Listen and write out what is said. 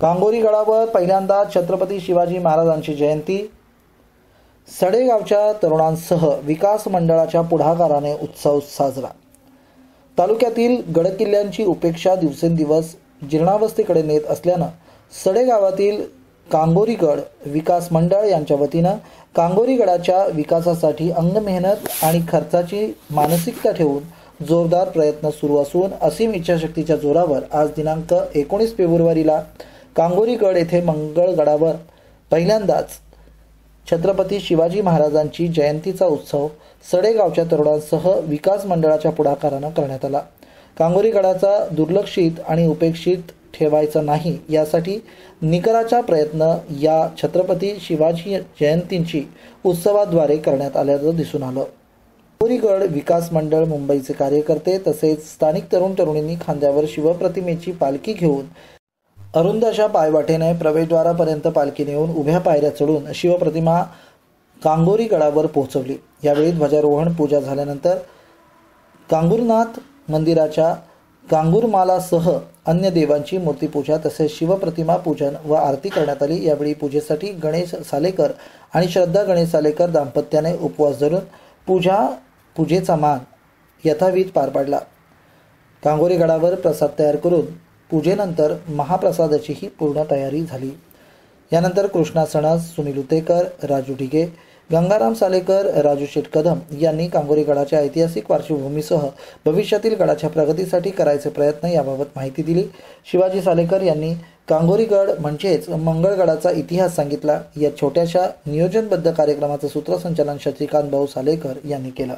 कांगोरी गडावर पहिल्यांदा छत्रपती शिवाजी महाराजांची जयंती। सडेगावच्या तरुणांसह विकास मंडळाच्या पुढाकाराने उत्सव साजरा। तालुक्यातील गडकिल्ल्यांची उपेक्षा दिवसेंदिवस जीर्णावस्थेकडे नेत असल्याने सडेगावातील कांगोरी गड विकास मंडळ यांच्या वतीने कांगोरी गडाच्या विकासासाठी अंग मेहनत आणि खर्चाची मानसिकता ठेवून जोरदार प्रयत्न सुरू असून असीम इच्छाशक्तीच्या जोरावर आज दिनांक 19 फेब्रुवारीला कांगोरी गड येथे मंगळगडावर पहिल्यांदाच छत्रपती शिवाजी महाराजांची जयंतीचा उत्सव सडेगावच्या तरुणांसह विकास मंडळाच्या पुढाकाराने करण्यात आला। कांगोरी गडाचा दुर्लक्षित आणि उपेक्षित ठेवायचा नाही यासाठी निकराचा प्रयत्न या छत्रपती शिवाजी जयंतीची उत्सवाद्वारे करण्यात आल्याचं दिसून आलं। कांगोरी गड विकास मंडळ मुंबईचे कार्यकर्ते तसेच स्थानिक तरुण तरुणींनी खांद्यावर शिवप्रतिमेची पालखी घेऊन अरुंद अशा पायवाटेने प्रवेशद्वारापर्यंत पालखी नेऊन उभ्या पायऱ्या चढून शिवप्रतिमा कांगोरी गडावर पोहोचवली। यावेळी ध्वजारोहण पूजा झाल्यानंतर कांगुरनाथ मंदिराच्या कांगुरमालासह अन्य देवांची मूर्तीपूजा तसेच शिवप्रतिमा पूजन व आरती करण्यात आली। यावेळी पूजेसाठी गणेश सालेकर आणि श्रद्धा गणेश सालेकर दाम्पत्याने उपवास धरून पूजेचा मान यथाविध पार पाडला। कांगोरी गडावर प्रसाद तयार करून पूजेनंतर महाप्रसादाचीही पूर्ण तयारी झाली। यानंतर कृष्णा सणस, सुनील उतेकर, राजू ढिगे, गंगाराम सालेकर, राजू शेठ कदम यांनी कांगोरी गडाच्या ऐतिहासिक पार्श्वभूमीसह भविष्यातील गडाच्या प्रगतीसाठी करायचे प्रयत्न याबाबत माहिती दिली। शिवाजी सालेकर यांनी कांगोरी गड म्हणजेच मंगळगडाचा इतिहास सांगितला। या छोट्याशा नियोजनबद्ध कार्यक्रमाचे सूत्रसंचालन शशिकांत भाऊ सालेकर यांनी केलं।